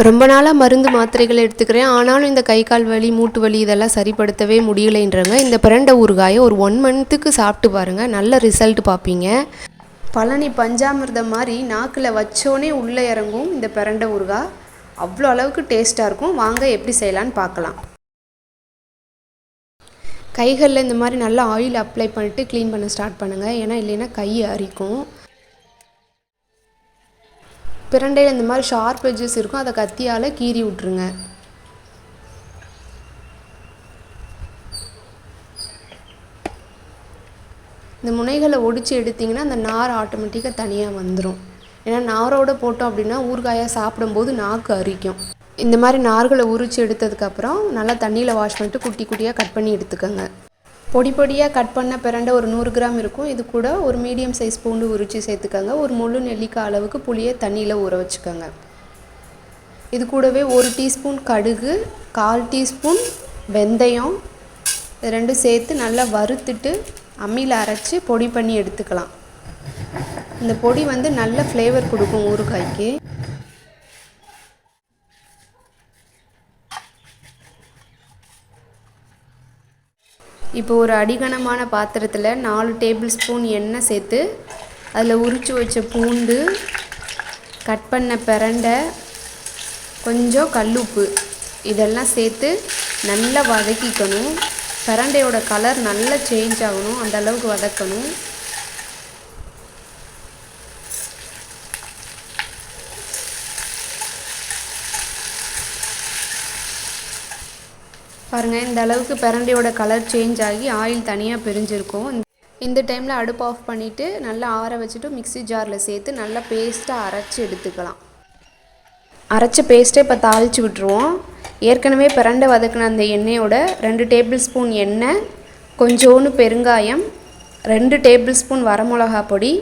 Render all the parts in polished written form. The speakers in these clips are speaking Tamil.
ரொம்ப நாளாக மருந்து மாத்திரைகள் எடுத்துக்கிறேன். ஆனாலும் இந்த கை கால் வலி, மூட்டு வலி இதெல்லாம் சரிப்படுத்தவே முடியலைன்றவங்க இந்த பிரண்டை ஊறுகாயை ஒரு 1 மந்த்துக்கு சாப்பிட்டு பாருங்கள். நல்ல ரிசல்ட் பார்ப்பீங்க. பழனி பஞ்சாமிர்தம் மாதிரி நாக்கில் வச்சோன்னே உள்ளே இறங்கும் இந்த பிரண்டை ஊறுகாய். அவ்வளோ அளவுக்கு டேஸ்ட்டாக இருக்கும். வாங்க எப்படி செய்யலான்னு பார்க்கலாம். கைகளில் இந்த மாதிரி நல்லா ஆயில் அப்ளை பண்ணிட்டு க்ளீன் பண்ண ஸ்டார்ட் பண்ணுங்கள். ஏன்னா இல்லைன்னா கை அரிக்கும். பிரண்டையில் இந்த மாதிரி ஷார்ப் எட்ஜஸ் இருக்கும், அதை கத்தியால் கீறி விட்ருங்க. இந்த முனைகளை ஒடிச்சு எடுத்திங்கன்னா அந்த நார் ஆட்டோமேட்டிக்காக தனியாக வந்துடும். ஏன்னா நாரோடு போட்டோம் அப்படின்னா ஊறுகாயாக சாப்பிடும்போது நாக்கு அரிக்கும். இந்த மாதிரி நார்களை உரித்து எடுத்ததுக்கப்புறம் நல்லா தண்ணியில் வாஷ் பண்ணிட்டு குட்டி குட்டியாக கட் பண்ணி எடுத்துக்கோங்க. பொடி பொடியாக கட் பண்ண பிரண்டை ஒரு 100 கிராம் இருக்கும். இது கூட ஒரு மீடியம் சைஸ் பூண்டு உரித்து சேர்த்துக்கோங்க. ஒரு முழு நெல்லிக்காய் அளவுக்கு புளியை தண்ணியில் ஊற வச்சுக்கோங்க. இது கூடவே 1 டீஸ்பூன் கடுகு, 1/4 டீஸ்பூன் வெந்தயம், இது ரெண்டும் சேர்த்து நல்லா வறுத்துட்டு அம்மியில் அரைச்சி பொடி பண்ணி எடுத்துக்கலாம். இந்த பொடி நல்ல ஃப்ளேவர் கொடுக்கும் ஊறுகாய்க்கு. இப்போ ஒரு அடிகனமான பாத்திரத்தில் 4 டேபிள் ஸ்பூன் எண்ணெய் சேர்த்து அதில் உரித்து வச்ச பூண்டு, கட் பண்ண பிரண்டை, கொஞ்சம் கல்லுப்பு இதெல்லாம் சேர்த்து நல்லா வதக்கிக்கணும். பிரண்டையோட கலர் நல்லா சேஞ்ச் ஆகணும், அந்த அளவுக்கு வதக்கணும். பாருங்கள், இந்த அளவுக்கு பிரண்டையோட கலர் சேஞ்ச் ஆகி ஆயில் தனியாக பிரிஞ்சிருக்கும். இந்த டைமில் அடுப்பு ஆஃப் பண்ணிவிட்டு நல்லா ஆற வச்சுட்டு மிக்ஸி ஜாரில் சேர்த்து நல்லா பேஸ்ட்டாக அரைச்சி எடுத்துக்கலாம். அரைச்ச பேஸ்ட்டை இப்போ தாளித்து விட்டுருவோம். ஏற்கனவே பிரண்டை வதக்கின அந்த எண்ணெயோட 2 டேபிள் ஸ்பூன் எண்ணெய், கொஞ்சோண்டு பெருங்காயம், 2 டேபிள் ஸ்பூன் வரமிளகா பொடி,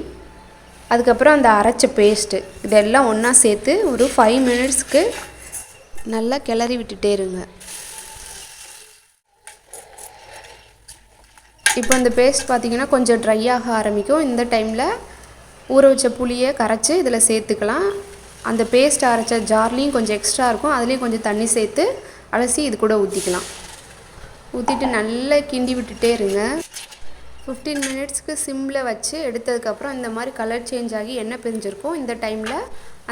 அதுக்கப்புறம் அந்த அரைச்ச பேஸ்ட்டு இதெல்லாம் ஒன்றா சேர்த்து ஒரு 5 மினிட்ஸ்க்கு நல்லா கிளறி விட்டுட்டே இருங்க. இப்போ இந்த பேஸ்ட் பார்த்திங்கன்னா கொஞ்சம் ட்ரை ஆக ஆரம்பிக்கும். இந்த டைமில் ஊற வச்ச புளியை கரைச்சி இதில் சேர்த்துக்கலாம். அந்த பேஸ்ட் அரைச்ச ஜார்லேயும் கொஞ்சம் எக்ஸ்ட்ரா இருக்கும், அதுலேயும் கொஞ்சம் தண்ணி சேர்த்து அலசி இது கூட ஊற்றிக்கலாம். ஊற்றிட்டு நல்லா கிண்டி விட்டுட்டே இருங்க. 15 மினிட்ஸ்க்கு சிம்மில் வச்சு எடுத்ததுக்கப்புறம் இந்த மாதிரி கலர் சேஞ்ச் ஆகி எண்ணெய் பிரிஞ்சிருக்கும். இந்த டைமில்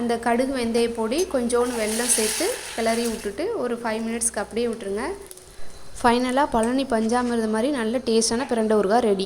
அந்த கடுகு வெந்தய பொடி கொஞ்சோண்டு வெல்லம் சேர்த்து கிளறி விட்டுட்டு ஒரு 5 மினிட்ஸ்க்கு அப்படியே விட்டுருங்க. ஃபைனலாக பழனி பஞ்சாமிர்தம் மாதிரி நல்ல டேஸ்டான பிரண்டை ஊறுகாய் ரெடி.